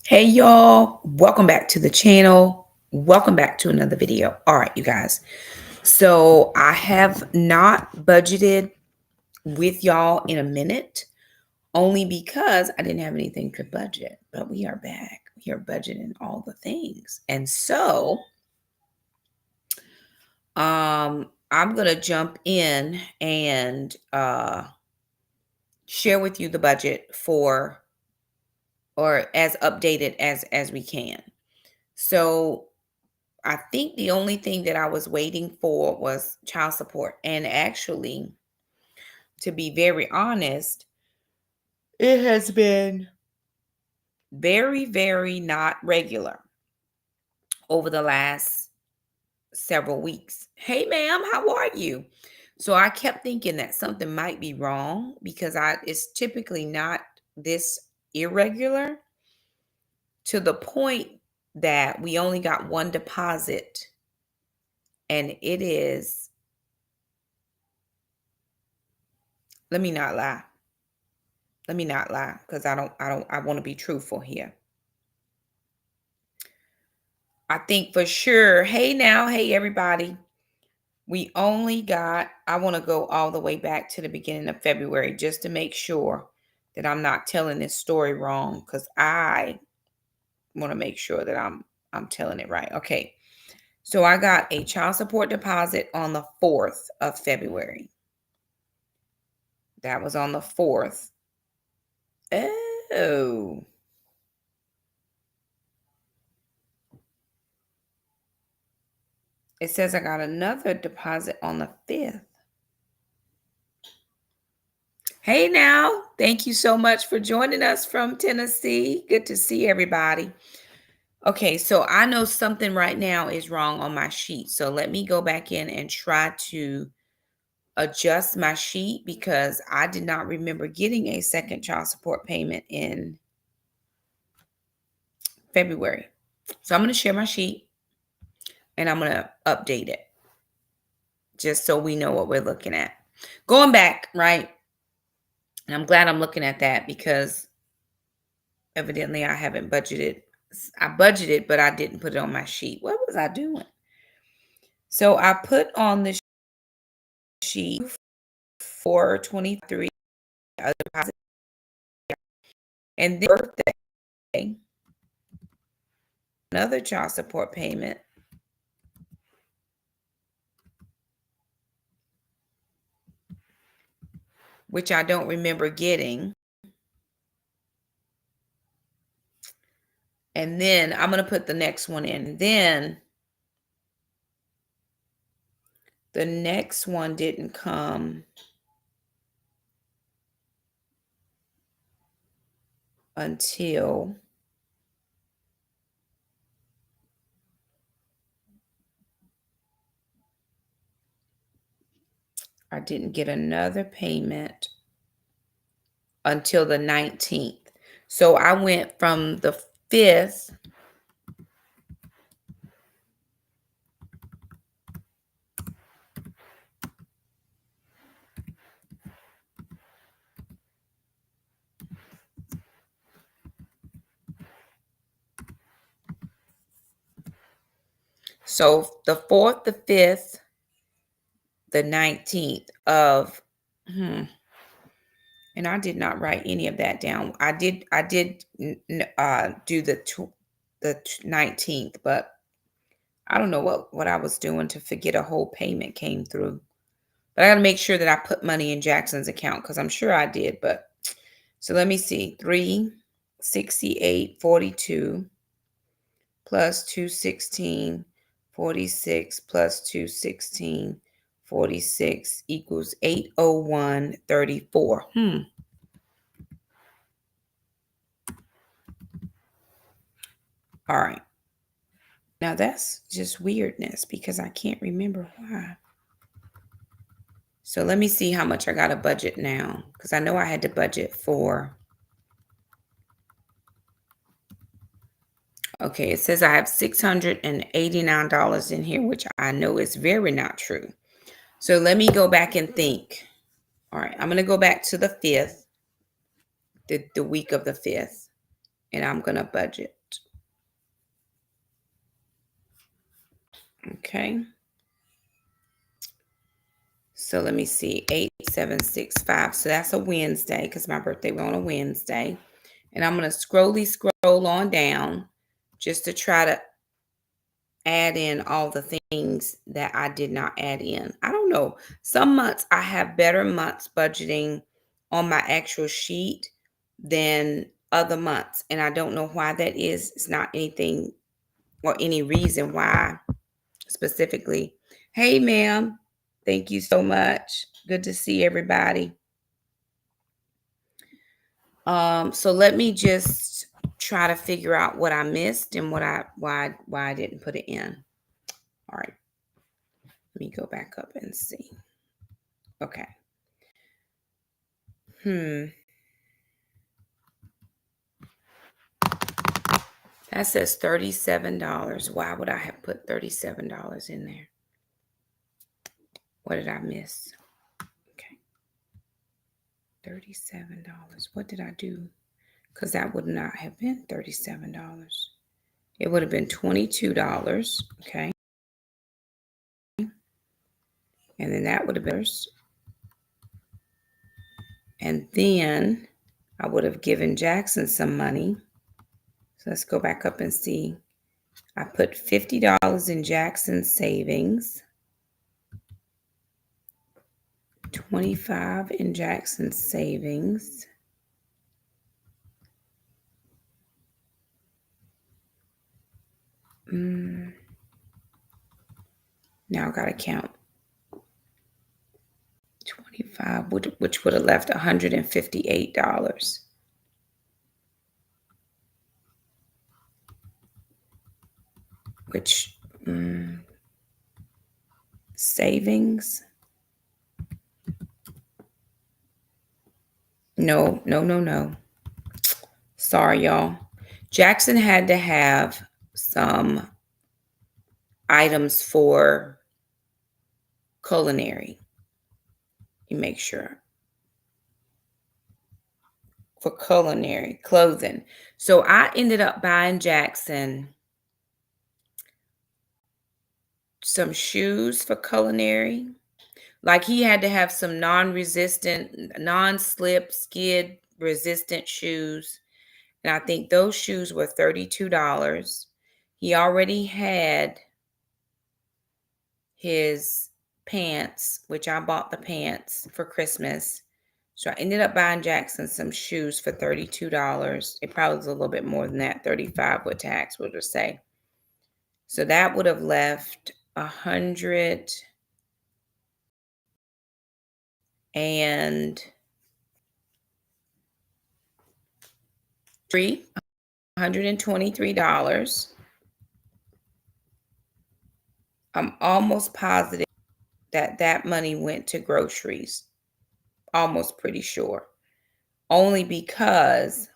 Hey y'all, welcome back to the channel. Welcome back to another video. All right, you guys. So I have not budgeted with y'all in a minute, only because I didn't have anything to budget. But we are back. We are budgeting all the things. And so I'm gonna jump in and share with you the budget for or as updated as we can. So I think the only thing that I was waiting for was child support. And actually, to be very honest, it has been very, very not regular over the last several weeks. Hey, ma'am, how are you? So I kept thinking that something might be wrong because it's typically not this irregular to the point that we only got one deposit, and it is, let me not lie. Let me not lie, because I want to be truthful here. I think for sure, hey everybody, we only got, I want to go all the way back to the beginning of February just to make sure that I'm not telling this story wrong, because I want to make sure that I'm telling it right. Okay. So I got a child support deposit on the 4th of February. That was on the 4th. Oh. It says I got another deposit on the 5th. Hey now, thank you so much for joining us from Tennessee. Good to see everybody. Okay, so I know something right now is wrong on my sheet. So let me go back in and try to adjust my sheet because I did not remember getting a second child support payment in February. So I'm going to share my sheet and I'm going to update it just so we know what we're looking at. Going back, right? And I'm glad I'm looking at that because evidently I haven't budgeted. I budgeted, but I didn't put it on my sheet. What was I doing? So I put on the sheet 423 deposit, and then birthday, another child support payment, which I don't remember getting. And then I'm going to put the next one in. Then the next one didn't come until I didn't get another payment until the 19th. So I went from the 5th So the 4th, the 5th, the 19th of, and I did not write any of that down. I did do the 19th, but I don't know what I was doing to forget a whole payment came through. But I got to make sure that I put money in Jackson's account because I'm sure I did. But so let me see, 368.42 plus 216.46 plus 216.46 equals 801.34. All right. Now that's just weirdness because I can't remember why. So let me see how much I got to budget now because I know I had to budget for. Okay, it says I have $689 in here, which I know is very not true. So let me go back and think. All right, I'm going to go back to the 5th, the week of the 5th, and I'm going to budget. Okay. So let me see, 8765. So that's a Wednesday because my birthday was on a Wednesday. And I'm going to scroll on down just to try to add in all the things that I did not add in. I don't know. Some months I have better months budgeting on my actual sheet than other months. And I don't know why that is. It's not anything or any reason why specifically. Hey, ma'am. Thank you so much. Good to see everybody. So let me just try to figure out what I missed and why I didn't put it in. All right. Let me go back up and see. Okay. That says $37. Why would I have put $37 in there? What did I miss? Okay. $37. What did I do? Because that would not have been $37. It would have been $22. Okay. And then that would have been, and then I would have given Jackson some money. So let's go back up and see. I put $50 in Jackson's savings, 25 in Jackson's savings. Now I gotta count. 25, which would have left $158. Which savings? No. Sorry, y'all. Jackson had to have some items for culinary. You make sure. For culinary clothing. So I ended up buying Jackson some shoes for culinary. Like he had to have some non-resistant, non-slip, skid resistant shoes. And I think those shoes were $32. He already had his pants, which I bought the pants for Christmas. So I ended up buying Jackson some shoes for $32. It probably was a little bit more than that, 35 with tax, we'll just say. So that would have left 100 and $123. I'm almost positive that that money went to groceries. Almost pretty sure. Only because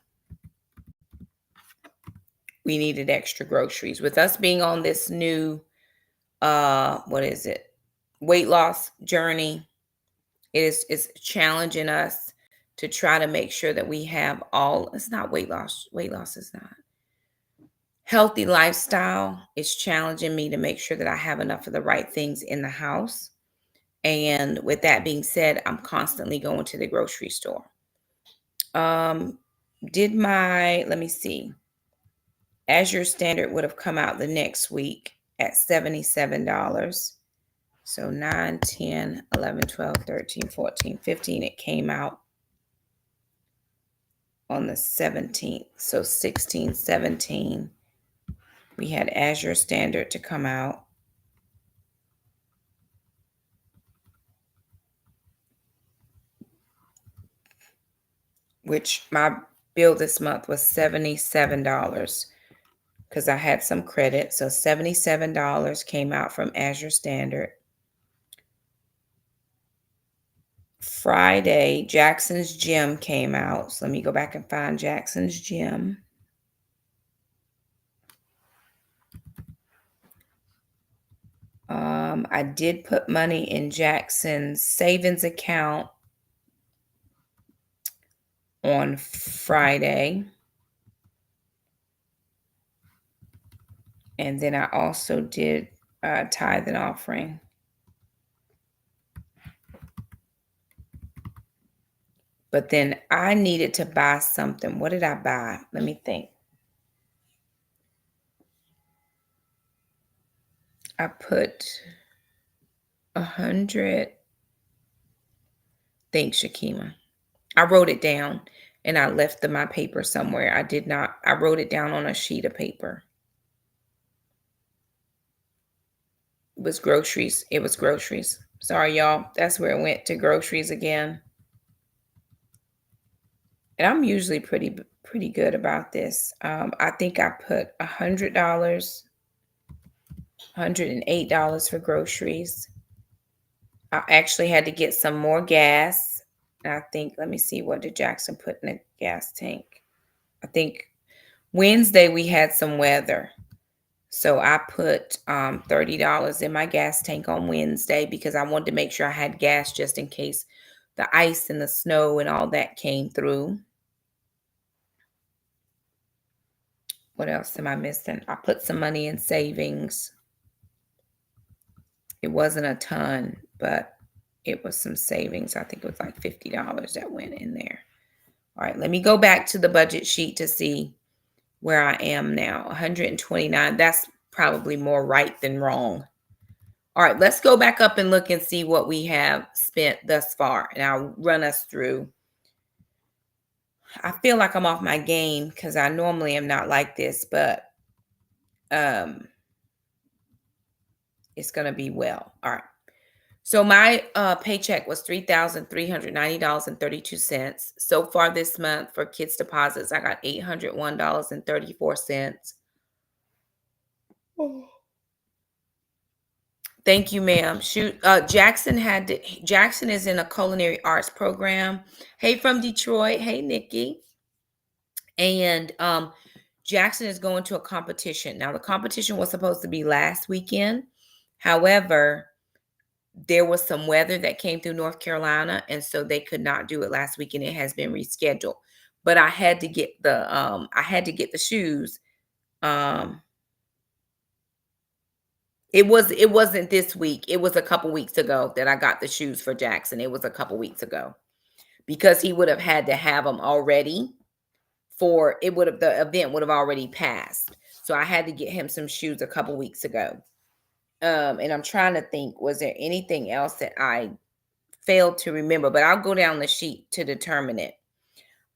we needed extra groceries. With us being on this new weight loss journey, it's challenging us to try to make sure that we have all. It's not weight loss. Weight loss is not. Healthy lifestyle is challenging me to make sure that I have enough of the right things in the house. And with that being said, I'm constantly going to the grocery store. Let me see. Azure Standard would have come out the next week at $77. So 9, 10, 11, 12, 13, 14, 15. It came out on the 17th. So 16, 17. We had Azure Standard to come out. Which my bill this month was $77 because I had some credit. So $77 came out from Azure Standard. Friday, Jackson's Gym came out. So let me go back and find Jackson's Gym. I did put money in Jackson's savings account on Friday. And then I also did tithe and offering. But then I needed to buy something. What did I buy? Let me think. I put 100. Thanks, Shakema. I wrote it down and I left my paper somewhere. I did not. I wrote it down on a sheet of paper. It was groceries. It was groceries. Sorry, y'all. That's where it went, to groceries again. And I'm usually pretty good about this. I think I put $100, $108 for groceries. I actually had to get some more gas. I think, let me see, what did Jackson put in the gas tank? I think Wednesday we had some weather. So I put $30 in my gas tank on Wednesday because I wanted to make sure I had gas just in case the ice and the snow and all that came through. What else am I missing? I put some money in savings. It wasn't a ton, but it was some savings. I think it was like $50 that went in there. All right, let me go back to the budget sheet to see where I am now. 129. That's probably more right than wrong. All right, let's go back up and look and see what we have spent thus far. And I'll run us through. I feel like I'm off my game because I normally am not like this, but it's going to be well. All right. So my paycheck was $3,390.32. So far this month for kids deposits, I got $801.34. Oh. Thank you, ma'am. Shoot, Jackson is in a culinary arts program. Hey, from Detroit. Hey, Nikki. And Jackson is going to a competition. Now, the competition was supposed to be last weekend. However, there was some weather that came through North Carolina, and so they could not do it last weekend. It has been rescheduled. But I had to get the shoes. It wasn't this week. It was a couple weeks ago that I got the shoes for Jackson. It was a couple weeks ago because he would have had to have them already the event would have already passed. So I had to get him some shoes a couple weeks ago. And I'm trying to think, was there anything else that I failed to remember? But I'll go down the sheet to determine it.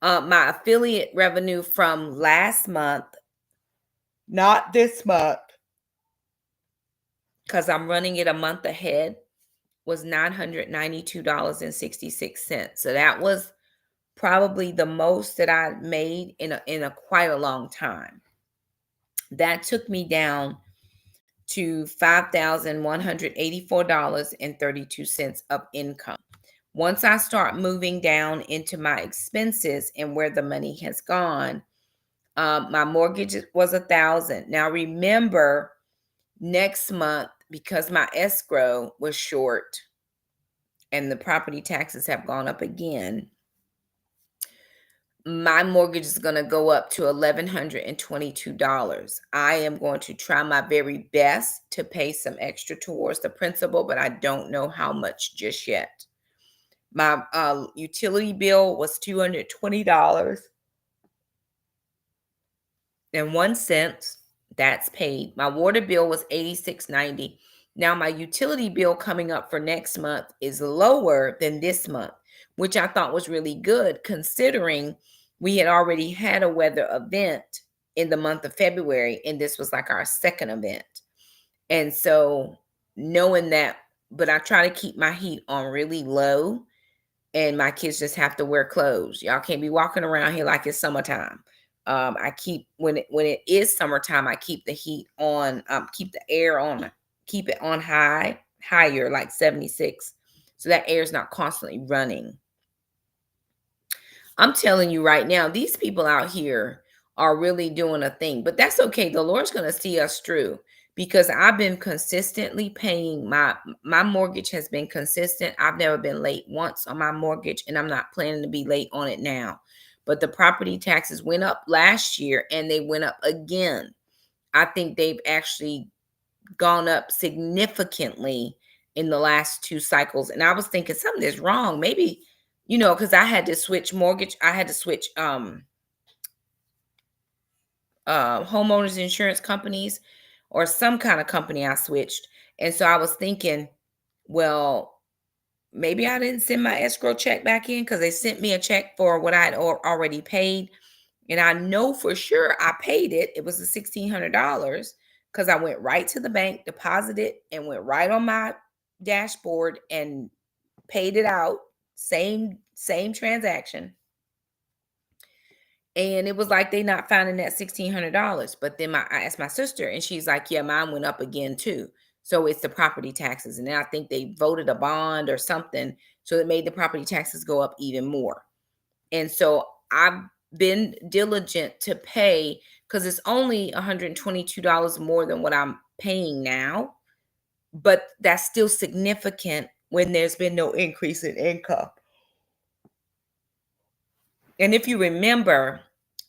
My affiliate revenue from last month, not this month, because I'm running it a month ahead, was $992.66. So that was probably the most that I made in a quite a long time. That took me down to $5,184.32 of income. Once I start moving down into my expenses and where the money has gone, my mortgage was $1,000. Now remember, next month, because my escrow was short and the property taxes have gone up again, my mortgage is going to go up to $1,122. I am going to try my very best to pay some extra towards the principal, but I don't know how much just yet. My utility bill was $220.01. That's paid. My water bill was $86.90. Now my utility bill coming up for next month is lower than this month, which I thought was really good considering we had already had a weather event in the month of February, and this was like our second event. And so knowing that, but I try to keep my heat on really low, and my kids just have to wear clothes. Y'all can't be walking around here like it's summertime. I keep when it is summertime, I keep the heat on, keep the air on, keep it on higher, like 76, so that air is not constantly running. I'm telling you right now, these people out here are really doing a thing, but that's okay. The Lord's going to see us through because I've been consistently paying my mortgage has been consistent. I've never been late once on my mortgage, and I'm not planning to be late on it now. But the property taxes went up last year and they went up again. I think they've actually gone up significantly in the last 2 cycles, and I was thinking something is wrong. Maybe, because I had to switch mortgage. I had to switch homeowners insurance companies, or some kind of company I switched. And so I was thinking, well, maybe I didn't send my escrow check back in, because they sent me a check for what I had already paid. And I know for sure I paid it. It was the $1,600, because I went right to the bank, deposited, and went right on my dashboard and paid it out. Same transaction. And it was like they not finding that $1,600. But then I asked my sister, and she's like, yeah, mine went up again too. So it's the property taxes. And then I think they voted a bond or something. So it made the property taxes go up even more. And so I've been diligent to pay, because it's only $122 more than what I'm paying now. But that's still significant when there's been no increase in income. And if you remember,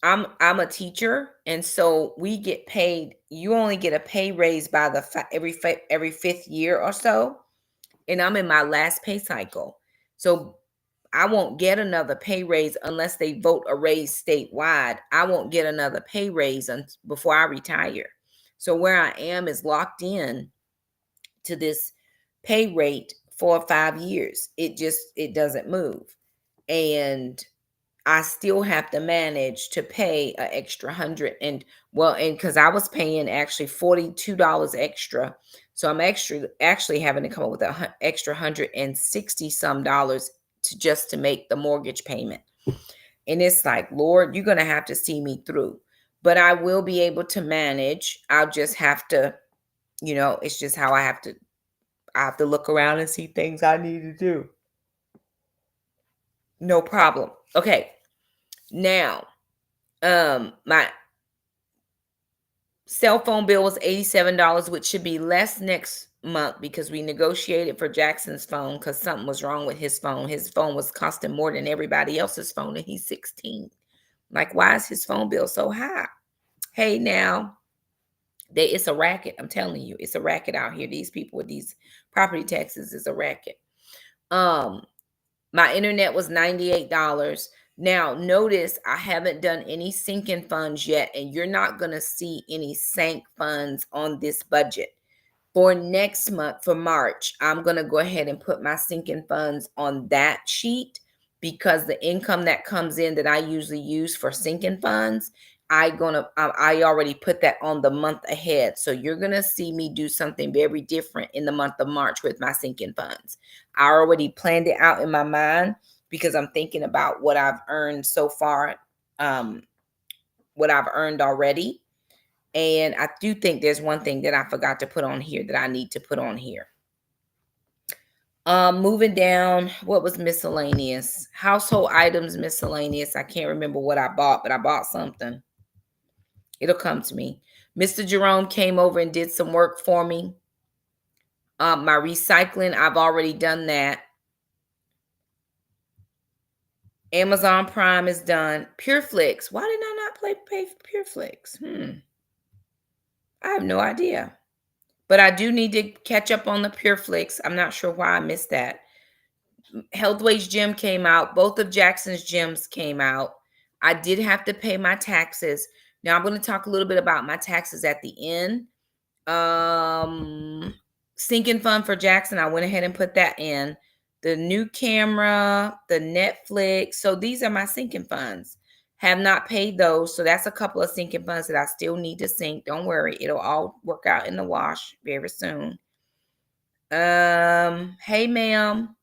I'm a teacher, and so we get paid. You only get a pay raise by every fifth year or so, and I'm in my last pay cycle, so I won't get another pay raise unless they vote a raise statewide. I won't get another pay raise before I retire. So where I am is locked in to this pay rate for 5 years. It doesn't move, and I still have to manage to pay an extra 100, and because I was paying actually $42 extra, so I'm actually having to come up with extra 160 some dollars to make the mortgage payment. And it's like, Lord, you're gonna have to see me through, but I will be able to manage. I'll just have to, it's just how I have to look around and see things I need to do. No problem. Okay. Now, my cell phone bill was $87, which should be less next month, because we negotiated for Jackson's phone, because something was wrong with his phone. His phone was costing more than everybody else's phone, and he's 16. Like, why is his phone bill so high? Hey, now, it's a racket. I'm telling you, it's a racket out here. These people with these property taxes is a racket. My internet was $98. Now, notice I haven't done any sinking funds yet, and you're not going to see any sank funds on this budget. For next month, for March, I'm going to go ahead and put my sinking funds on that sheet, because the income that comes in that I usually use for sinking funds, I already put that on the month ahead. So you're going to see me do something very different in the month of March with my sinking funds. I already planned it out in my mind, because I'm thinking about what I've earned so far, what I've earned already. And I do think there's one thing that I forgot to put on here that I need to put on here. Moving down, what was miscellaneous? Household items, miscellaneous. I can't remember what I bought, but I bought something. It'll come to me. Mr. Jerome came over and did some work for me. My recycling, I've already done that. Amazon Prime is done. PureFlix. Why did I not pay for PureFlix? I have no idea. But I do need to catch up on the PureFlix. I'm not sure why I missed that. Healthways Gym came out. Both of Jackson's gyms came out. I did have to pay my taxes. Now I'm going to talk a little bit about my taxes at the end. Sinking fund for Jackson, I went ahead and put that in. The new camera, the Netflix. So these are my sinking funds. Have not paid those. So that's a couple of sinking funds that I still need to sink. Don't worry. It'll all work out in the wash very soon. Hey, ma'am.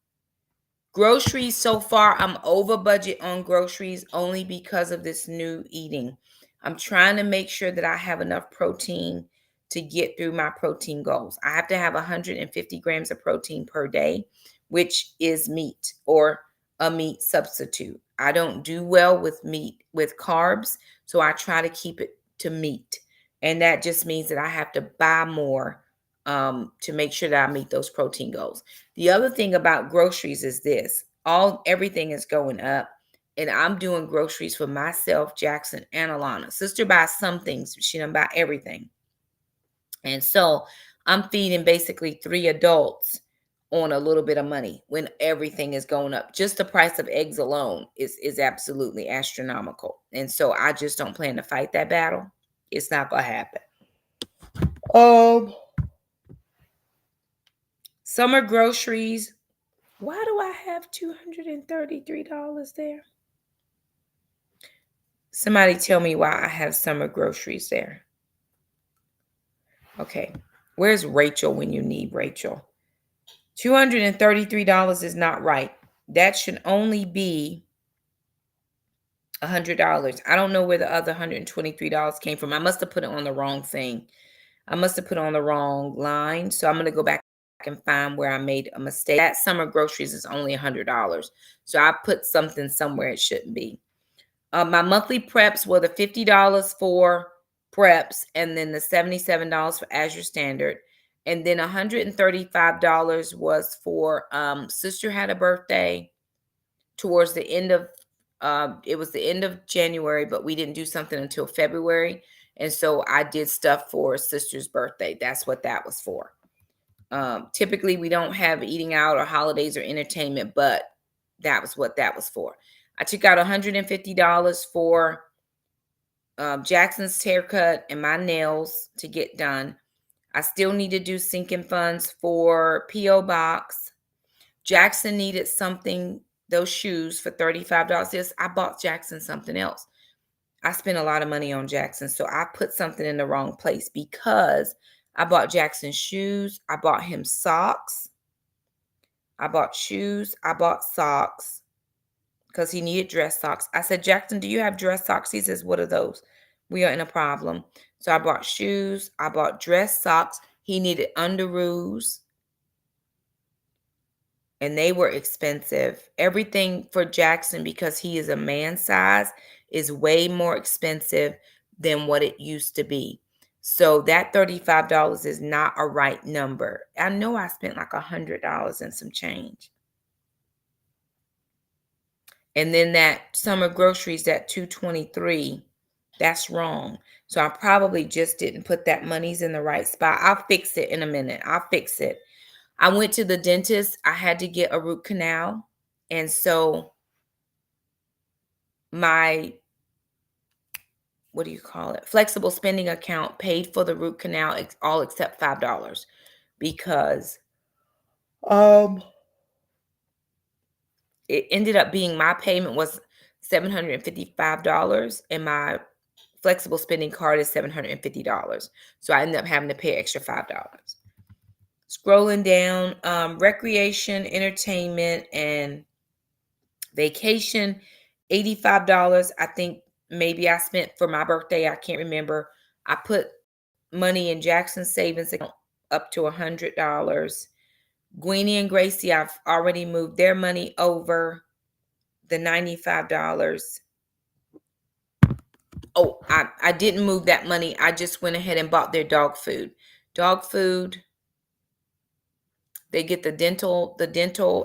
Groceries, so far, I'm over budget on groceries only because of this new eating. I'm trying to make sure that I have enough protein to get through my protein goals. I have to have 150 grams of protein per day, which is meat or a meat substitute. I don't do well with meat, with carbs, so I try to keep it to meat. And that just means that I have to buy more to make sure that I meet those protein goals. The other thing about groceries is this: everything is going up, and I'm doing groceries for myself, Jackson, and Alana. Sister buys some things, but she doesn't buy everything. And so I'm feeding basically 3 adults on a little bit of money when everything is going up. Just the price of eggs alone is absolutely astronomical. And so I just don't plan to fight that battle. It's not gonna happen. Um, Summer groceries. Why do I have $233 there? Somebody tell me why I have summer groceries there. Okay. Where's Rachel when you need Rachel? $233 is not right. That should only be $100. I don't know where the other $123 came from. I must have put it on the wrong thing. I must have put it on the wrong line. So I'm going to go back and find where I made a mistake. That summer groceries is only $100. So I put something somewhere it shouldn't be. My monthly preps were the $50 for preps and then the $77 for Azure Standard. And then $135 was for sister had a birthday towards the end of it was the end of January, but we didn't do something until February. And so I did stuff for sister's birthday. That's what that was for. Typically we don't have eating out or holidays or entertainment, but that was what that was for. I took out $150 for Jackson's haircut and my nails to get done. I still need to do sinking funds for P.O. Box. Jackson needed something, those shoes for $35. Yes, I bought Jackson something else. I spent a lot of money on Jackson, so I put something in the wrong place because I bought Jackson shoes. I bought him socks. I bought shoes. I bought socks because he needed dress socks. I said, Jackson, do you have dress socks? He says, what are those? We are in a problem. So I bought shoes. I bought dress socks. He needed underoos, and they were expensive. Everything for Jackson, because he is a man size, is way more expensive than what it used to be. So that $35 is not a right number. I know I spent like $100 and some change. And then that summer groceries, that $223, that's wrong. So I probably just didn't put that money's in the right spot. I'll fix it in a minute. I'll fix it. I went to the dentist. I had to get a root canal. And so my, what do you call it? Flexible spending account paid for the root canal, all except $5 because it ended up being my payment was $755 and my flexible spending card is $750. So I ended up having to pay extra $5. Scrolling down, recreation, entertainment, and vacation, $85. I think maybe I spent for my birthday. I can't remember. I put money in Jackson's savings account up to $100. Greenie and Gracie, I've already moved their money over the $95. Oh, I didn't move that money. I just went ahead and bought their dog food. Dog food. They get the dental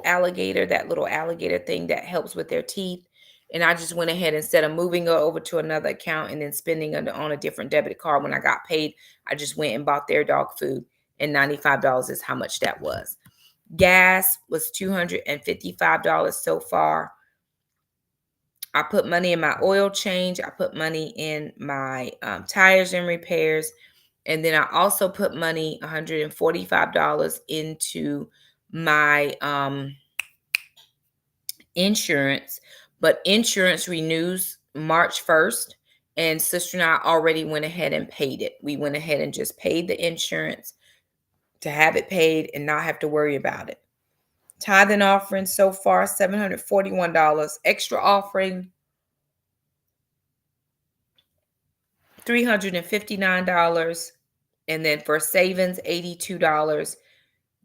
alligator, that little alligator thing that helps with their teeth. And I just went ahead, instead of moving it over to another account and then spending on a different debit card when I got paid, I just went and bought their dog food. And $95 is how much that was. Gas was $255 so far. I put money in my oil change. I put money in my tires and repairs. And then I also put money, $145 into my insurance. But insurance renews March 1st. And sister and I already went ahead and paid it. We went ahead and just paid the insurance to have it paid and not have to worry about it. Tithe and offering so far, $741. Extra offering, $359. And then for savings, $82.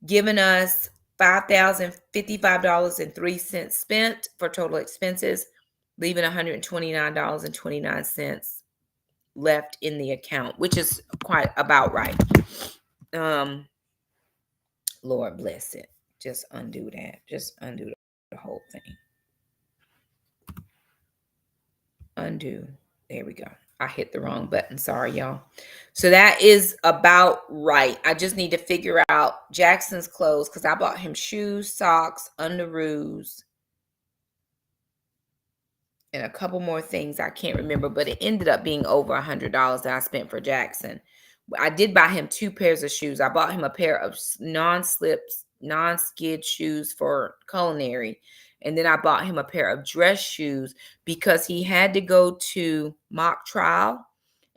Giving us $5,055.03 spent for total expenses, leaving $129.29 left in the account, which is quite about right. Lord bless it. Just undo that. Just undo the whole thing. Undo. There we go. I hit the wrong button. Sorry, y'all. So that is about right. I just need to figure out Jackson's clothes because I bought him shoes, socks, underoos, and a couple more things I can't remember, but it ended up being over $100 that I spent for Jackson. I did buy him 2 pairs of shoes. I bought him a pair of non-slips, non-skid shoes for culinary, and then I bought him a pair of dress shoes because he had to go to mock trial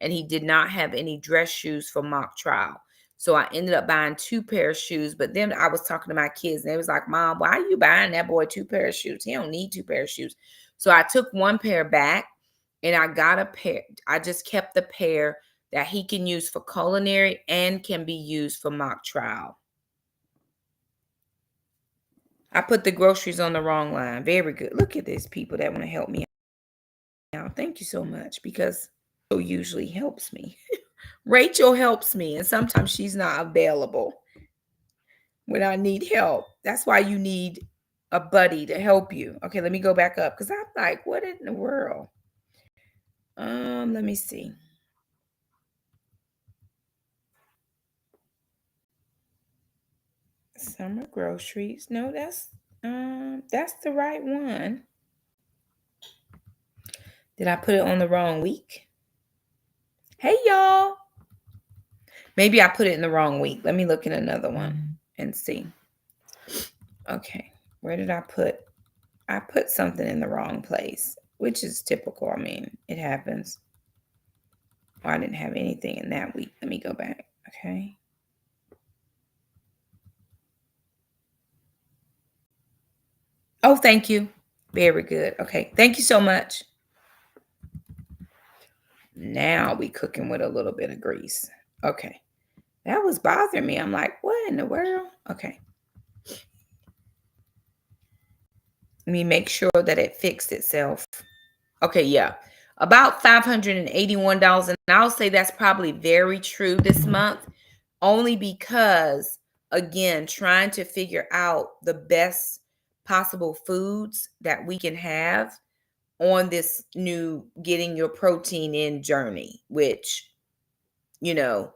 and he did not have any dress shoes for mock trial. So I ended up buying 2 pair of shoes, but then I was talking to my kids and they was like, "Mom, why are you buying that boy 2 pair of shoes? He don't need 2 pair of shoes." So I took 1 pair back and I got a pair. I just kept the pair that he can use for culinary and can be used for mock trial. I put the groceries on the wrong line. Very good. Look at this, people that want to help me out. Thank you so much because Rachel usually helps me. Rachel helps me, and sometimes she's not available when I need help. That's why you need a buddy to help you. Okay, let me go back up because I'm like, what in the world? Let me see. Summer groceries. No, that's the right one. Did I put it on the wrong week? Hey y'all. Maybe I put it in the wrong week. Let me look in another one and see. Okay. Where did I put? I put something in the wrong place, which is typical. I mean, it happens. Oh, I didn't have anything in that week. Let me go back. Okay. Oh, thank you. Very good. Okay. Thank you so much. Now we cooking with a little bit of grease. Okay. That was bothering me. I'm like, what in the world? Okay. Let me make sure that it fixed itself. Okay, yeah. About $581. And I'll say that's probably very true this month, only because, again, trying to figure out the best possible foods that we can have on this new getting your protein in journey, which, you know,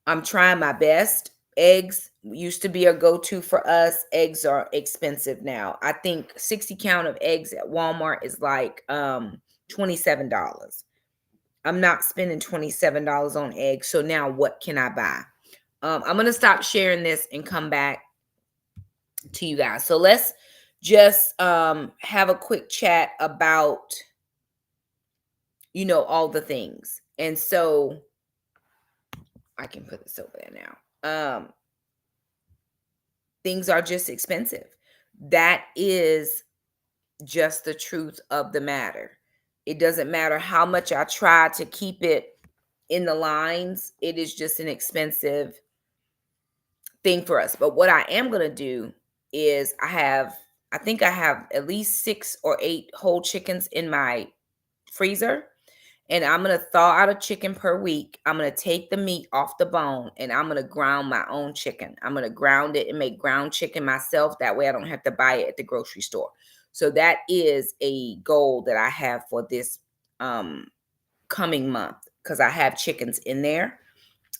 I'm trying my best. Eggs used to be a go-to for us. Eggs are expensive now. I think 60 count of eggs at Walmart is like $27. I'm not spending $27 on eggs. So now what can I buy? I'm going to stop sharing this and come back to you guys. So let's just have a quick chat about, all the things. And so I can put this over there now. Things are just expensive. That is just the truth of the matter. It doesn't matter how much I try to keep it in the lines. It is just an expensive thing for us. But what I am going to do is I think I have at least 6 or 8 whole chickens in my freezer. And I'm going to thaw out a chicken per week. I'm going to take the meat off the bone and I'm going to ground my own chicken. I'm going to ground it and make ground chicken myself. That way I don't have to buy it at the grocery store. So that is a goal that I have for this coming month because I have chickens in there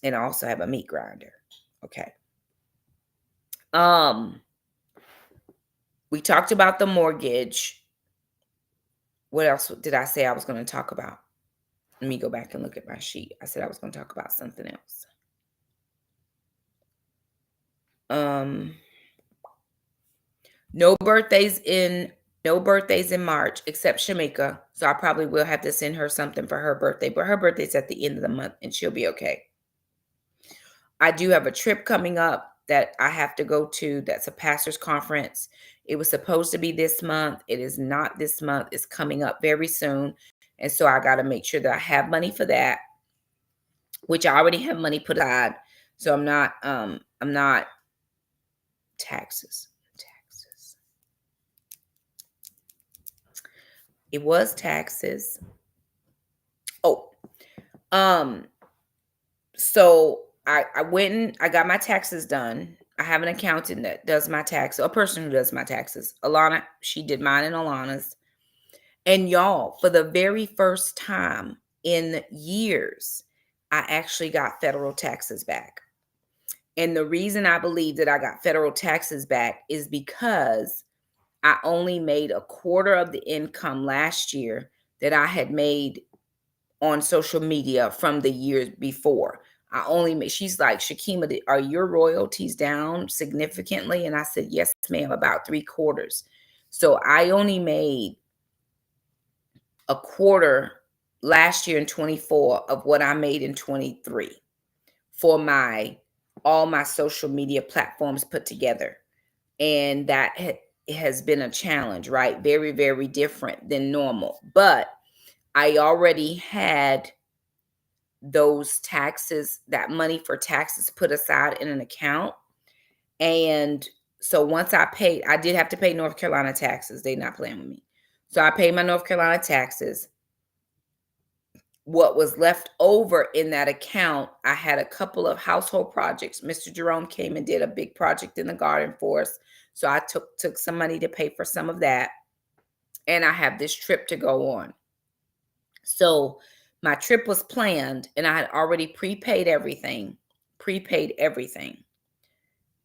and I also have a meat grinder. Okay. We talked about the mortgage. What else did I say I was going to talk about? Let me go back and look at my sheet. I said I was going to talk about something else. No birthdays in March except Shamika. So I probably will have to send her something for her birthday, but her birthday's at the end of the month and she'll be okay. I do have a trip coming up that I have to go to. That's a pastor's conference. It was supposed to be this month. It is not this month. It's coming up very soon. And so I got to make sure that I have money for that, which I already have money put aside. So I'm not taxes. It was taxes. Oh, so I went and I got my taxes done. I have an accountant that does my taxes, a person who does my taxes. Alana, she did mine and Alana's. And y'all, for the very first time in years, I actually got federal taxes back. And the reason I believe that I got federal taxes back is because I only made a quarter of the income last year that I had made on social media from the years before. I only made, she's like, Shakema, are your royalties down significantly? And I said, yes, ma'am, about 3/4. So I only made a quarter last year in 24 of what I made in 23 for all my social media platforms put together. And that has been a challenge, right? Very, very different than normal. But I already had those taxes, that money for taxes put aside in an account. And so once I paid, I did have to pay North Carolina taxes. They not playing with me. So I paid my North Carolina taxes. What was left over in that account, I had a couple of household projects. Mr. Jerome came and did a big project in the garden for us. So I took some money to pay for some of that. And I have this trip to go on. So my trip was planned and I had already prepaid everything. Prepaid everything.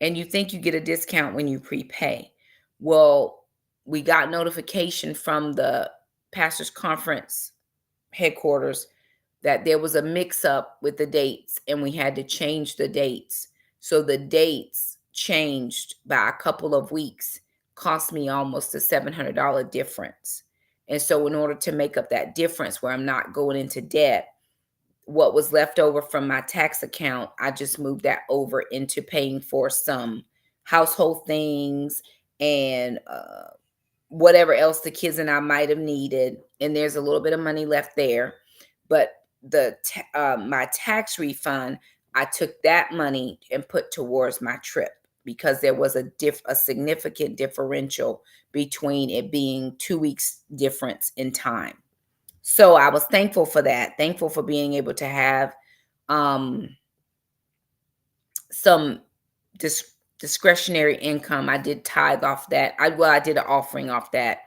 And you think you get a discount when you prepay. Well, we got notification from the pastors conference headquarters that there was a mix up with the dates and we had to change the dates. So the dates changed by a couple of weeks, cost me almost a $700 difference. And so in order to make up that difference where I'm not going into debt, what was left over from my tax account, I just moved that over into paying for some household things and whatever else the kids and I might have needed. And there's a little bit of money left there. But my tax refund, I took that money and put towards my trip because there was a significant differential between it being 2 weeks difference in time. So I was thankful for that, thankful for being able to have some discretionary income. I did tithe off that. I did an offering off that.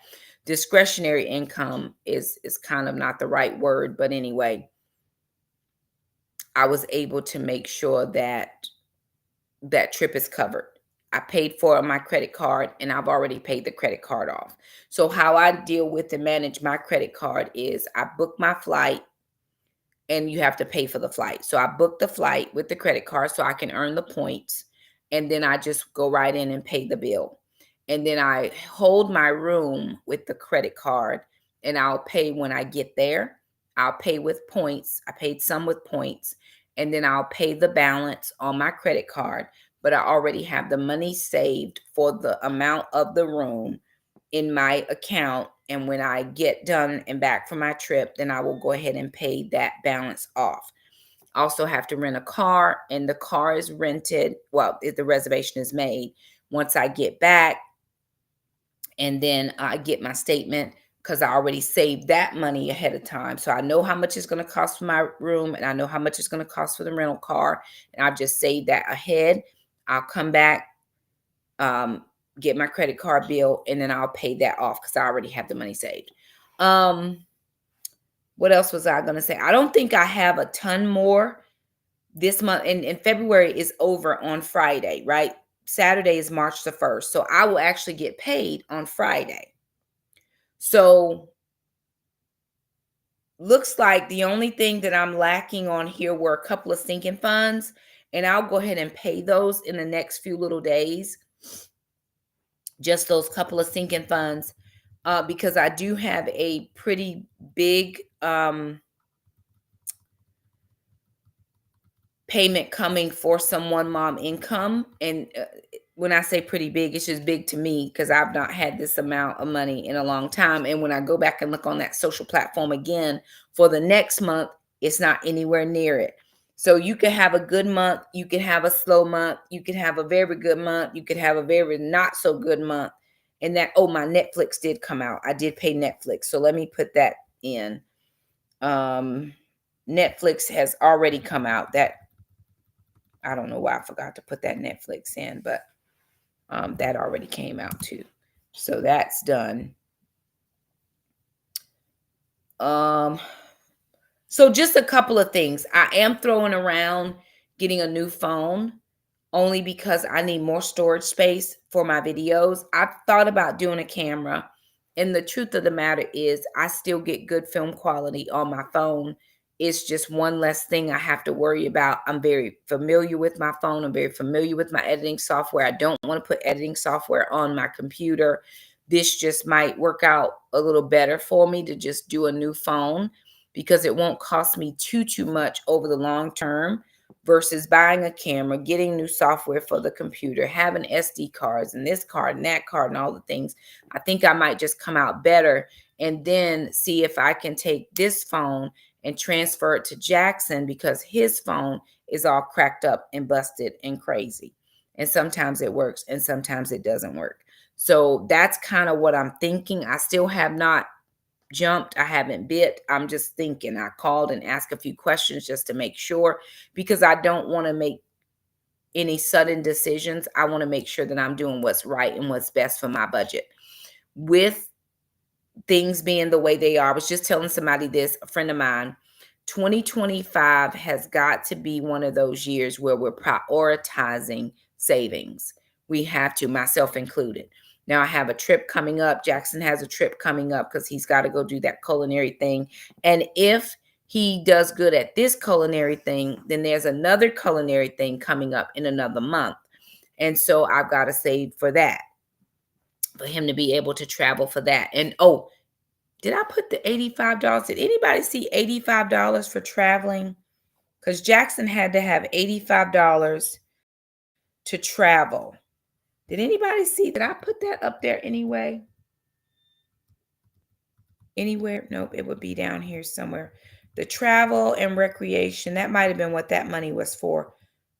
Discretionary income is kind of not the right word, but anyway, I was able to make sure that that trip is covered. I paid for my credit card and I've already paid the credit card off. So how I deal with and manage my credit card is I book my flight and you have to pay for the flight. So I booked the flight with the credit card so I can earn the points. And then I just go right in and pay the bill. And then I hold my room with the credit card and I'll pay when I get there. I'll pay with points. I paid some with points. And then I'll pay the balance on my credit card. But I already have the money saved for the amount of the room in my account. And when I get done and back from my trip, then I will go ahead and pay that balance off. I also have to rent a car, and the car is rented. Well, if the reservation is made, once I get back, and then I get my statement because I already saved that money ahead of time. So I know how much it's going to cost for my room, and I know how much it's going to cost for the rental car. And I've just saved that ahead. I'll come back, get my credit card bill, and then I'll pay that off because I already have the money saved. What else was I going to say? I don't think I have a ton more this month. And February is over on Friday, right? Saturday is March the 1st. So I will actually get paid on Friday. So looks like the only thing that I'm lacking on here were a couple of sinking funds. And I'll go ahead and pay those in the next few little days. Just those couple of sinking funds. Because I do have a pretty big payment coming for some one mom income. And when I say pretty big, it's just big to me because I've not had this amount of money in a long time. And when I go back and look on that social platform again for the next month, it's not anywhere near it. So you could have a good month, you could have a slow month, you could have a very good month, you could have a very not so good month. And that, oh, my Netflix did come out. I did pay Netflix. So let me put that in. Netflix has already come out. That, I don't know why I forgot to put that Netflix in, but that already came out too. So that's done. So So just a couple of things. I am throwing around getting a new phone only because I need more storage space for my videos. I've thought about doing a camera, and the truth of the matter is I still get good film quality on my phone. It's just one less thing I have to worry about. I'm very familiar with my phone. I'm very familiar with my editing software. I don't want to put editing software on my computer. This just might work out a little better for me to just do a new phone because it won't cost me too much over the long term versus buying a camera, getting new software for the computer, having SD cards and this card and that card and all the things. I think I might just come out better and then see if I can take this phone and transfer it to Jackson because his phone is all cracked up and busted and crazy. And sometimes it works and sometimes it doesn't work. So that's kind of what I'm thinking. I still have not jumped. I haven't bit. I'm just thinking. I called and asked a few questions just to make sure because I don't want to make any sudden decisions. I want to make sure that I'm doing what's right and what's best for my budget. With things being the way they are, I was just telling somebody this, a friend of mine, 2025 has got to be one of those years where we're prioritizing savings. We have to, myself included. Now I have a trip coming up. Jackson has a trip coming up because he's got to go do that culinary thing. And if he does good at this culinary thing, then there's another culinary thing coming up in another month. And so I've got to save for that, for him to be able to travel for that. And oh, did I put the $85? Did anybody see $85 for traveling? Because Jackson had to have $85 to travel. Did anybody see that? I put that up there anyway? Anywhere? Nope, it would be down here somewhere. The travel and recreation, that might have been what that money was for.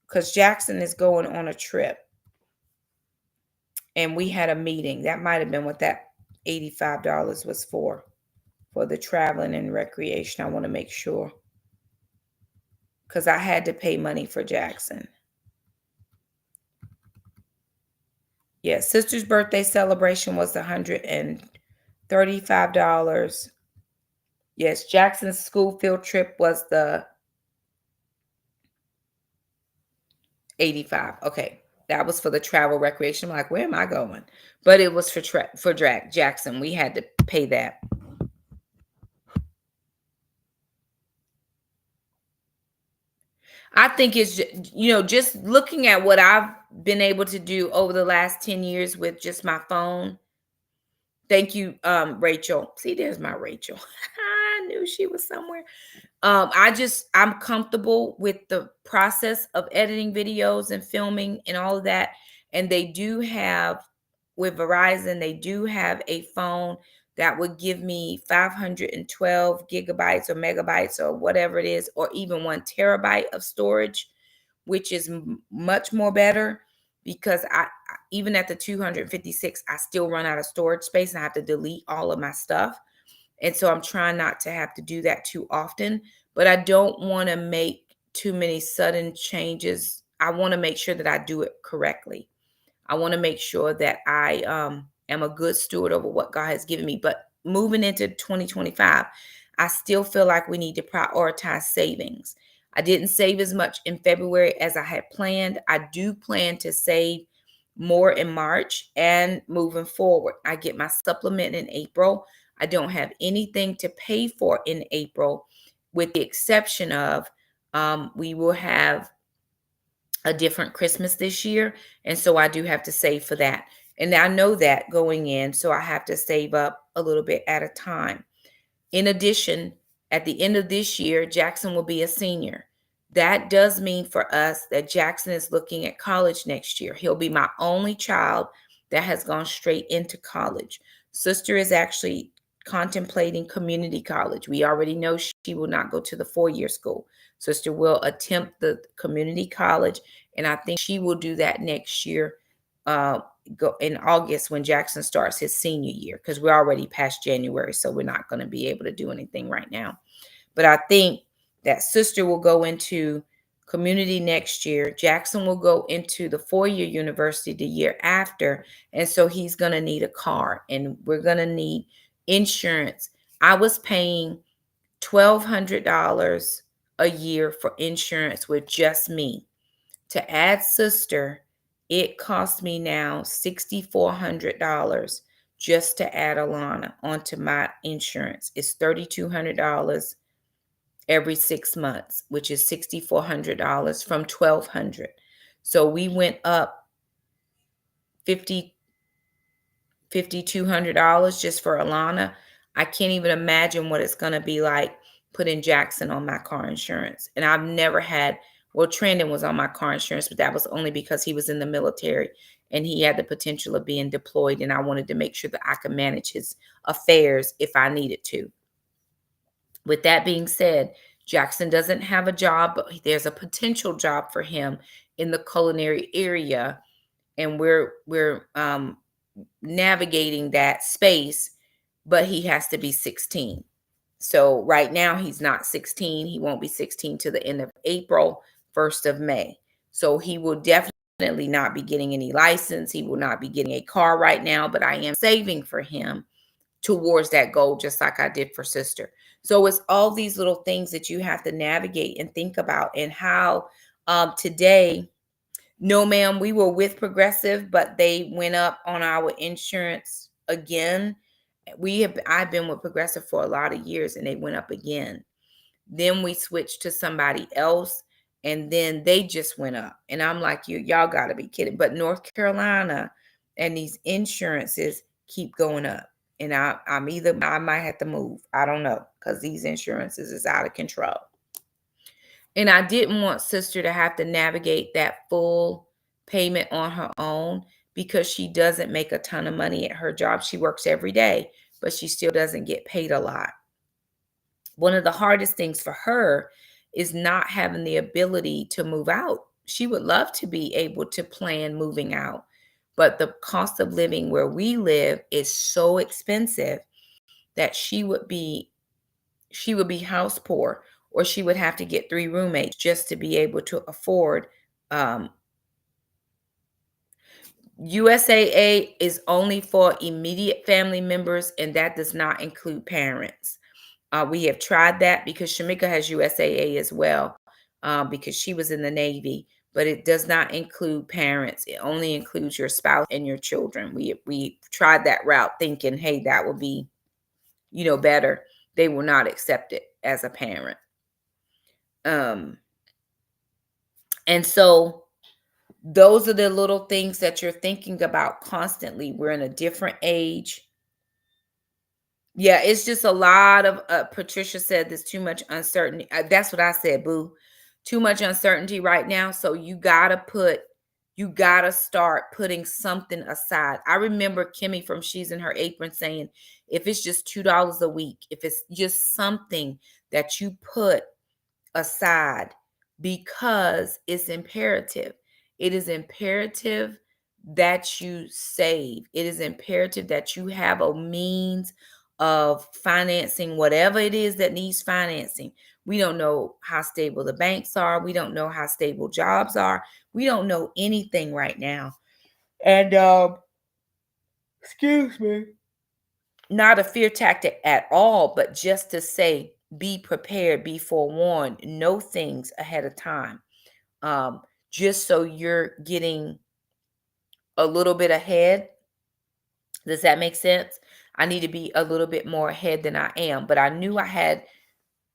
Because Jackson is going on a trip. And we had a meeting. That might have been what that $85 was for the traveling and recreation. I want to make sure. Because I had to pay money for Jackson. Yeah, sister's birthday celebration was $135. Yes, Jackson's school field trip was the 85. Okay, that was for the travel recreation. I'm like, where am I going? But it was for Jackson. We had to pay that. I think it's, just looking at what I've been able to do over the last 10 years with just my phone. Thank you, Rachel. See, there's my Rachel. I knew she was somewhere. I'm comfortable with the process of editing videos and filming and all of that. And they do have, with Verizon, they do have a phone that would give me 512 gigabytes or megabytes or whatever it is, or even 1 terabyte of storage, which is much more better because even at the 256, I still run out of storage space and I have to delete all of my stuff. And so I'm trying not to have to do that too often, but I don't want to make too many sudden changes. I want to make sure that I do it correctly. I want to make sure that I am a good steward over what God has given me. But moving into 2025, I still feel like we need to prioritize savings. I didn't save as much in February as I had planned. I do plan to save more in March and moving forward. I get my supplement in April. I don't have anything to pay for in April, with the exception of we will have a different Christmas this year. And so I do have to save for that. And I know that going in, so I have to save up a little bit at a time. In addition, at the end of this year, Jackson will be a senior. That does mean for us that Jackson is looking at college next year. He'll be my only child that has gone straight into college. Sister is actually contemplating community college. We already know she will not go to the 4-year school. Sister will attempt the community college, and I think she will do that next year, go in August when Jackson starts his senior year, because we're already past January, so we're not going to be able to do anything right now. But I think that sister will go into community next year. Jackson will go into the 4-year university the year after. And so he's going to need a car, and we're going to need insurance. I was paying $1,200 a year for insurance with just me. To add sister, it cost me now $6,400 just to add Alana onto my insurance. It's $3,200 every 6 months, which is $6,400 from $1,200. So we went up 50 $5,200 just for Alana. I can't even imagine what it's going to be like putting Jackson on my car insurance. And I've never had, well, Trendon was on my car insurance, but that was only because he was in the military and he had the potential of being deployed. And I wanted to make sure that I could manage his affairs if I needed to. With that being said, Jackson doesn't have a job, but there's a potential job for him in the culinary area. And we're navigating that space, but he has to be 16. So right now he's not 16. He won't be 16 to the end of April, 1st of May. So he will definitely not be getting any license. He will not be getting a car right now, but I am saving for him towards that goal, just like I did for sister. So it's all these little things that you have to navigate and think about, and how today, no, ma'am, we were with Progressive, but they went up on our insurance again. I've been with Progressive for a lot of years and they went up again. Then we switched to somebody else and then they just went up. And I'm like, y'all gotta be kidding. But North Carolina and these insurances keep going up. And I might have to move. I don't know, because these insurances is out of control. And I didn't want sister to have to navigate that full payment on her own, because she doesn't make a ton of money at her job. She works every day, but she still doesn't get paid a lot. One of the hardest things for her is not having the ability to move out. She would love to be able to plan moving out, but the cost of living where we live is so expensive that she would be house poor, or she would have to get 3 roommates just to be able to afford. USAA is only for immediate family members, and that does not include parents. We have tried that because Shamika has USAA as well, because she was in the Navy, but it does not include parents. It only includes your spouse and your children. We tried that route thinking, hey, that would be, better. They will not accept it as a parent. And so those are the little things that you're thinking about constantly. We're in a different age. Yeah, it's just a lot of, Patricia said there's too much uncertainty. That's what I said, boo. Too much uncertainty right now. So you gotta start putting something aside. I remember Kimmy from She's in Her Apron saying, if it's just $2 a week, if it's just something that you put aside, because it's imperative. It is imperative that you save. It is imperative that you have a means of financing whatever it is that needs financing. We don't know how stable the banks are. We don't know how stable jobs are. We don't know anything right now. And excuse me, not a fear tactic at all, but just to say, be prepared, be forewarned, know things ahead of time. Just so you're getting a little bit ahead. Does that make sense? I need to be a little bit more ahead than I am, but I knew I had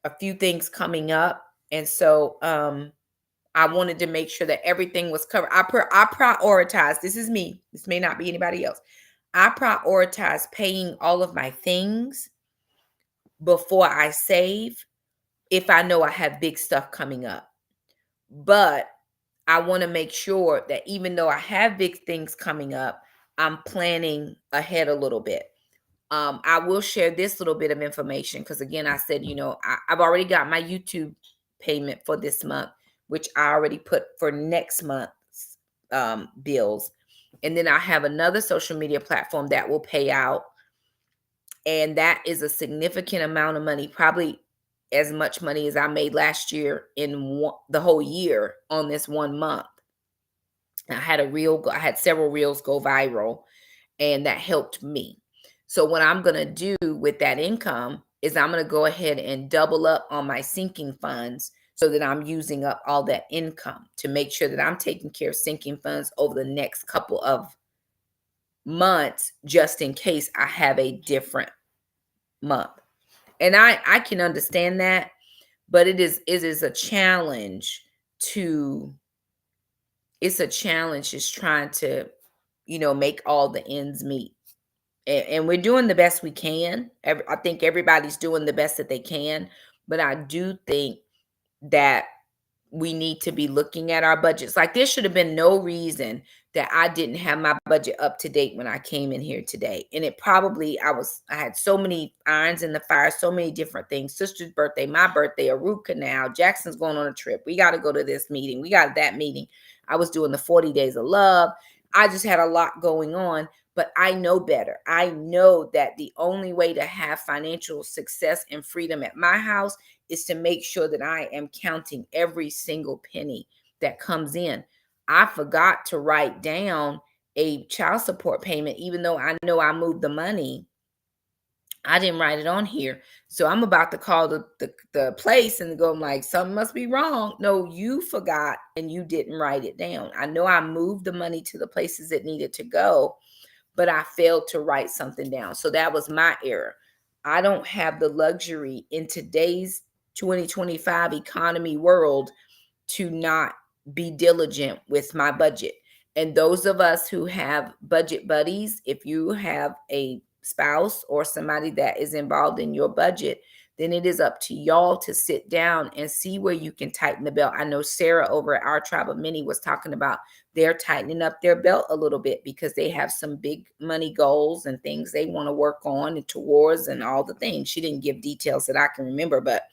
a few things coming up. And so I wanted to make sure that everything was covered. I prioritize, this is me, this may not be anybody else. I prioritize paying all of my things before I save, if I know I have big stuff coming up. But I want to make sure that even though I have big things coming up, I'm planning ahead a little bit. I will share this little bit of information because, again, I said, I've already got my YouTube payment for this month, which I already put for next month's bills. And then I have another social media platform that will pay out. And that is a significant amount of money, probably as much money as I made last year in the whole year on this 1 month. I had several reels go viral, and that helped me. So what I'm going to do with that income is I'm going to go ahead and double up on my sinking funds so that I'm using up all that income to make sure that I'm taking care of sinking funds over the next couple of months, just in case I have a different month. And I can understand that, but it is a challenge to it's a challenge just trying to, make all the ends meet. And we're doing the best we can. I think everybody's doing the best that they can, but I do think that we need to be looking at our budgets. Like, there should have been no reason that I didn't have my budget up to date when I came in here today. And it probably, I had so many irons in the fire, so many different things. Sister's birthday, my birthday, a root canal, Jackson's going on a trip. We got to go to this meeting. We got that meeting. I was doing the 40 days of love. I just had a lot going on, but I know better. I know that the only way to have financial success and freedom at my house is to make sure that I am counting every single penny that comes in. I forgot to write down a child support payment, even though I know I moved the money. I didn't write it on here. So I'm about to call the place and go, I'm like, something must be wrong. No, you forgot and you didn't write it down. I know I moved the money to the places it needed to go, but I failed to write something down. So that was my error. I don't have the luxury in today's 2025 economy world to not be diligent with my budget. And those of us who have budget buddies, if you have a spouse or somebody that is involved in your budget, then it is up to y'all to sit down and see where you can tighten the belt. I know Sarah over at Our Tribe of Many was talking about they're tightening up their belt a little bit because they have some big money goals and things they want to work on and towards and all the things. She didn't give details that I can remember, but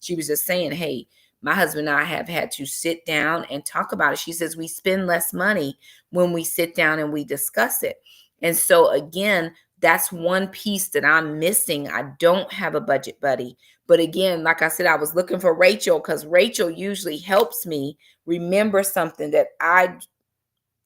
she was just saying, hey, my husband and I have had to sit down and talk about it. She says we spend less money when we sit down and we discuss it. And so again, that's one piece that I'm missing. I don't have a budget buddy. But again, like I said, I was looking for Rachel because Rachel usually helps me remember something that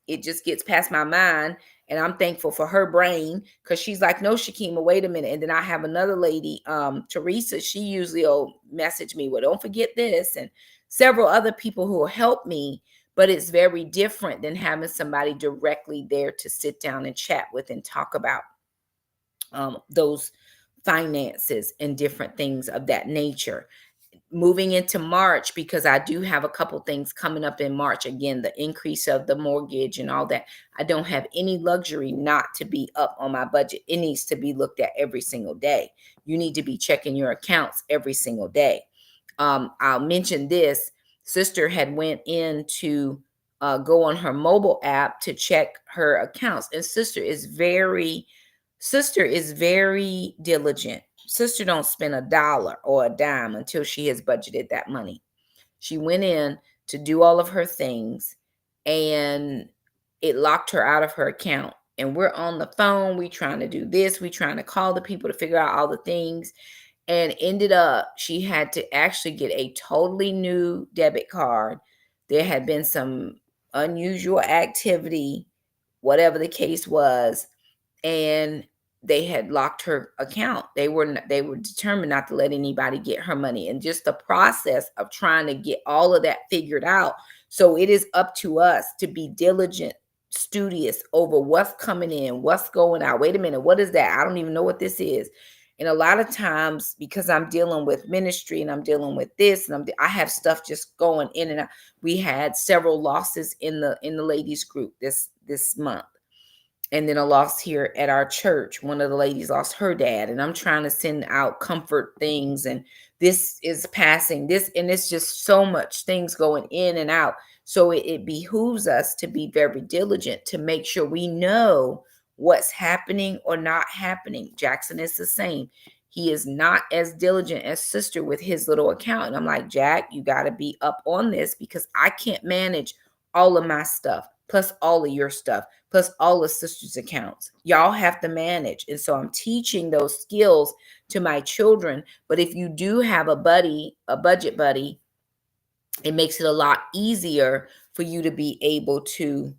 it just gets past my mind. And I'm thankful for her brain because she's like, no, Shakema, wait a minute. And then I have another lady, Teresa, she usually will message me, well, don't forget this. And several other people who will help me. But it's very different than having somebody directly there to sit down and chat with and talk about those finances and different things of that nature. Moving into March, because I do have a couple things coming up in March. Again, the increase of the mortgage and all that. I don't have any luxury not to be up on my budget. It needs to be looked at every single day. You need to be checking your accounts every single day. I'll mention this. Sister had went in to go on her mobile app to check her accounts. And Sister is very diligent. Sister don't spend a dollar or a dime until she has budgeted that money. She went in to do all of her things and it locked her out of her account. And we're on the phone. We trying to do this. We trying to call the people to figure out all the things. And ended up, she had to actually get a totally new debit card. There had been some unusual activity, whatever the case was, and they had locked her account. They were determined not to let anybody get her money. And just the process of trying to get all of that figured out. So it is up to us to be diligent, studious over what's coming in, what's going out. Wait a minute, what is that? I don't even know what this is. And a lot of times, because I'm dealing with ministry and I'm dealing with this, and I have stuff just going in and out. We had several losses in the ladies group this month. And then a loss here at our church. One of the ladies lost her dad, and I'm trying to send out comfort things, and this is passing this, and it's just so much things going in and out. So it behooves us to be very diligent to make sure we know what's happening or not happening. Jackson is the same. He is not as diligent as Sister with his little account. And I'm like, Jack, you got to be up on this because I can't manage all of my stuff, plus all of your stuff, plus all of Sister's accounts. Y'all have to manage. And so I'm teaching those skills to my children. But if you do have a budget buddy, it makes it a lot easier for you to be able to,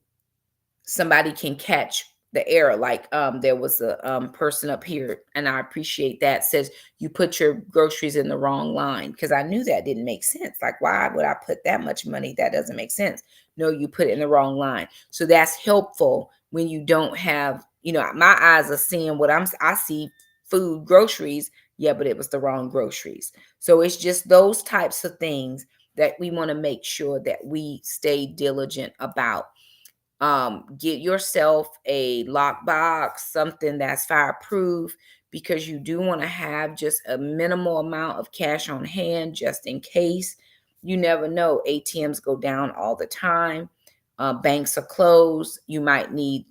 somebody can catch the error. Like there was a person up here, and I appreciate that, says you put your groceries in the wrong line, because I knew that didn't make sense. Like, why would I put that much money? That doesn't make sense. No, you put it in the wrong line. So that's helpful when you don't have, my eyes are seeing what I see, food, groceries. Yeah, but it was the wrong groceries. So it's just those types of things that we want to make sure that we stay diligent about. Get yourself a lockbox, something that's fireproof, because you do want to have just a minimal amount of cash on hand just in case. You never know. ATMs go down all the time. Banks are closed. You might need,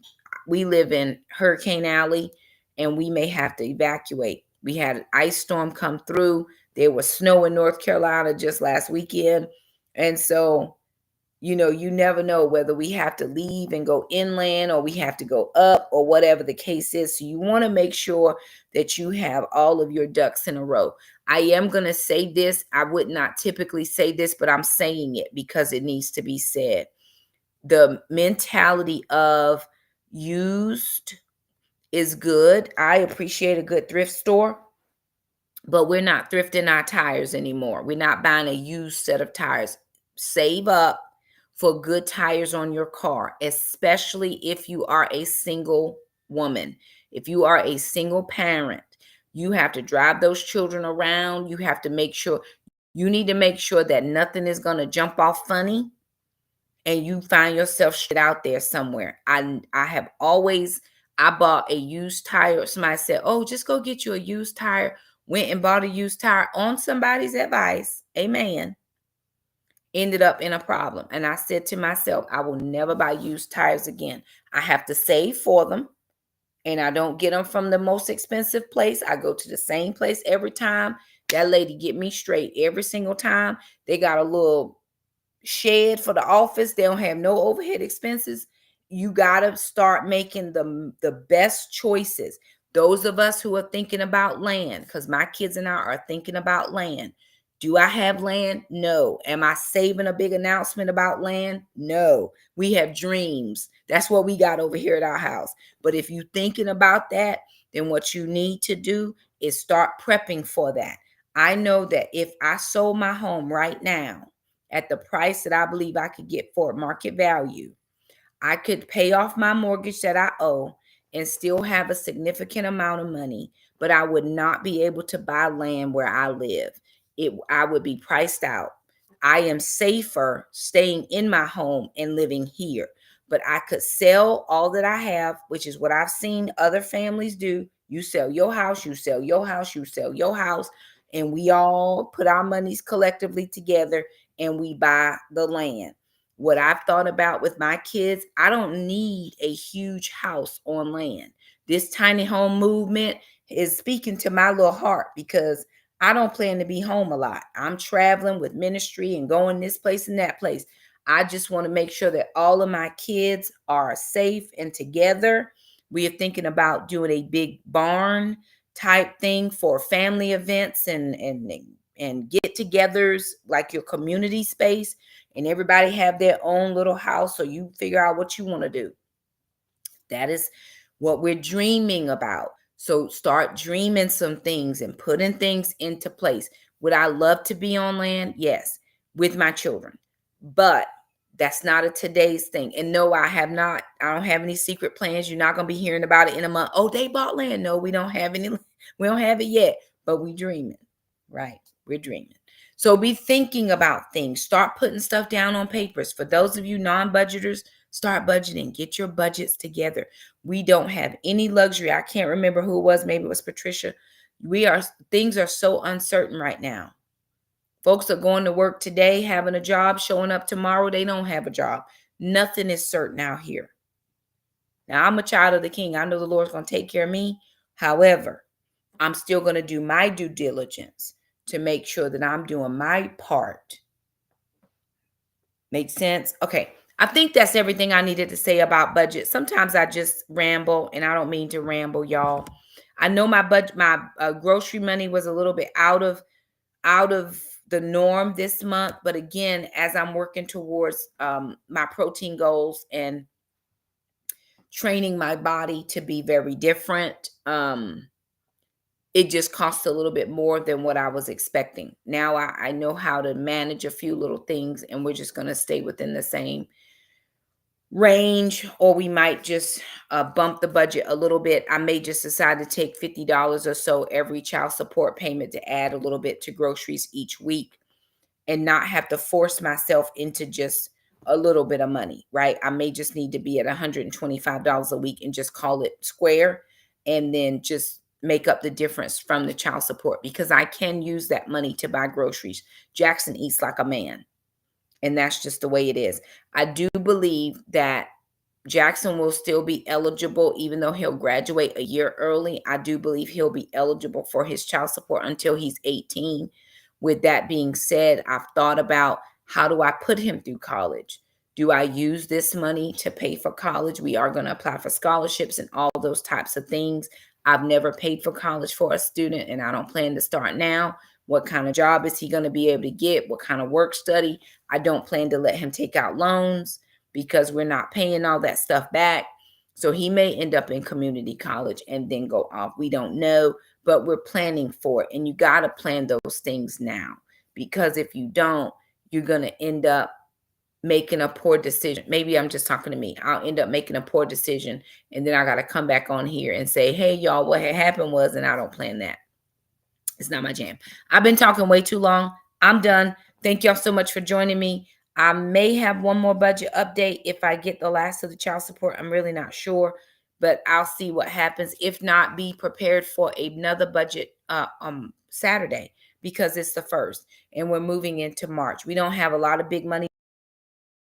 we live in Hurricane Alley, and we may have to evacuate. We had an ice storm come through. There was snow in North Carolina just last weekend. And so, you never know whether we have to leave and go inland, or we have to go up, or whatever the case is. So you want to make sure that you have all of your ducks in a row. I am going to say this. I would not typically say this, but I'm saying it because it needs to be said. The mentality of used is good. I appreciate a good thrift store, but we're not thrifting our tires anymore. We're not buying a used set of tires. Save up for good tires on your car, especially if you are a single woman. If you are a single parent, you have to drive those children around. You need to make sure that nothing is going to jump off funny and you find yourself shit out there somewhere. I have always, I bought a used tire. Somebody said, "Oh, just go get you a used tire." Went and bought a used tire on somebody's advice. Amen. Ended up in a problem. And I said to myself, I will never buy used tires again. I have to save for them. And I don't get them from the most expensive place. I go to the same place every time. That lady get me straight every single time. They got a little shed for the office. They don't have no overhead expenses. You got to start making the best choices. Those of us who are thinking about land, because my kids and I are thinking about land. Do I have land? No. Am I saving a big announcement about land? No. We have dreams. That's what we got over here at our house. But if you're thinking about that, then what you need to do is start prepping for that. I know that if I sold my home right now at the price that I believe I could get for market value, I could pay off my mortgage that I owe and still have a significant amount of money, but I would not be able to buy land where I live. I would be priced out. I am safer staying in my home and living here, but I could sell all that I have, which is what I've seen other families do. You sell your house, you sell your house, you sell your house, and we all put our monies collectively together and we buy the land. What I've thought about with my kids, I don't need a huge house on land. This tiny home movement is speaking to my little heart because I don't plan to be home a lot. I'm traveling with ministry and going this place and that place. I just want to make sure that all of my kids are safe and together. We are thinking about doing a big barn type thing for family events and get-togethers, like your community space, and everybody have their own little house, so you figure out what you want to do. That is what we're dreaming about. So start dreaming some things and putting things into place. Would I love to be on land? Yes, with my children. But that's not a today's thing. And no, I don't have any secret plans. You're not going to be hearing about it in a month. Oh, they bought land. No, we don't have any. We don't have it yet, but we dreaming, right? We're dreaming. So be thinking about things. Start putting stuff down on papers. For those of you non-budgeters, start budgeting. Get your budgets together. We don't have any luxury. I can't remember who it was. Maybe it was Patricia. Things are so uncertain right now. Folks are going to work today, having a job, showing up tomorrow. They don't have a job. Nothing is certain out here. Now, I'm a child of the King. I know the Lord's going to take care of me. However, I'm still going to do my due diligence to make sure that I'm doing my part. Make sense? Okay. I think that's everything I needed to say about budget. Sometimes I just ramble, and I don't mean to ramble, y'all. I know my budget, my grocery money was a little bit out of the norm this month, but again, as I'm working towards my protein goals and training my body to be very different. It just costs a little bit more than what I was expecting. Now I know how to manage a few little things, and we're just going to stay within the same range, or we might just bump the budget a little bit. I may just decide to take $50 or so every child support payment to add a little bit to groceries each week, and not have to force myself into just a little bit of money, right? I may just need to be at $125 a week and just call it square, and then just make up the difference from the child support, because I can use that money to buy groceries. Jackson eats like a man, and that's just the way it is. I do believe that Jackson will still be eligible, even though he'll graduate a year early. I do believe he'll be eligible for his child support until he's 18. With that being said, I've thought about, how do I put him through college? Do I use this money to pay for college? We are going to apply for scholarships and all those types of things. I've never paid for college for a student, and I don't plan to start now. What kind of job is he going to be able to get? What kind of work study? I don't plan to let him take out loans, because we're not paying all that stuff back. So he may end up in community college and then go off. We don't know, but we're planning for it. And you got to plan those things now, because if you don't, you're going to end up making a poor decision. Maybe I'm just talking to me. I'll end up making a poor decision, and then I got to come back on here and say, hey, y'all, what had happened was, and I don't plan that. It's not my jam. I've been talking way too long. I'm done. Thank y'all so much for joining me. I may have one more budget update if I get the last of the child support. I'm really not sure, but I'll see what happens. If not, be prepared for another budget Saturday, because it's the 1st and we're moving into March. We don't have a lot of big money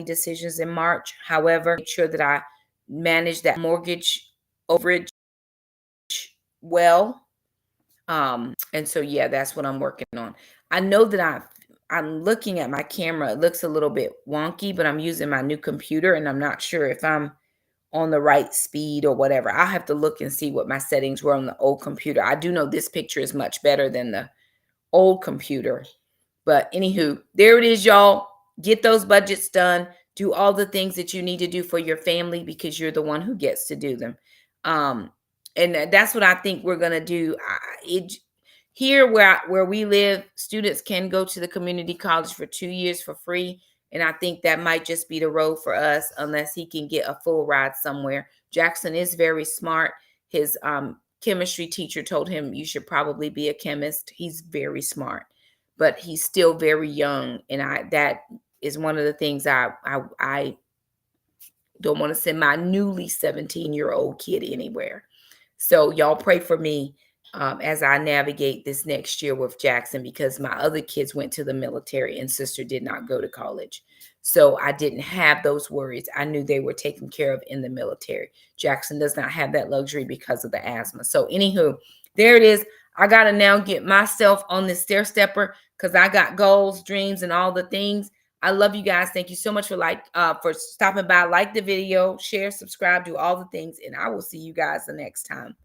decisions in March. However, make sure that I manage that mortgage overage well. And so, yeah, that's what I'm working on. I know that I'm looking at my camera. It looks a little bit wonky, but I'm using my new computer, and I'm not sure if I'm on the right speed or whatever. I'll have to look and see what my settings were on the old computer. I do know this picture is much better than the old computer. But anywho, there it is, y'all. Get those budgets done. Do all the things that you need to do for your family, because you're the one who gets to do them. And that's what I think we're going to do. Here where we live, students can go to the community college for 2 years for free. And I think that might just be the road for us, unless he can get a full ride somewhere. Jackson is very smart. His chemistry teacher told him, you should probably be a chemist. He's very smart, but he's still very young. And that is one of the things I don't want to send my newly 17-year-old kid anywhere. So y'all pray for me as I navigate this next year with Jackson, because my other kids went to the military and sister did not go to college. So I didn't have those worries. I knew they were taken care of in the military. Jackson does not have that luxury because of the asthma. So anywho, there it is. I got to now get myself on this stair stepper, because I got goals, dreams, and all the things. I love you guys. Thank you so much for stopping by. Like the video, share, subscribe, do all the things, and I will see you guys the next time.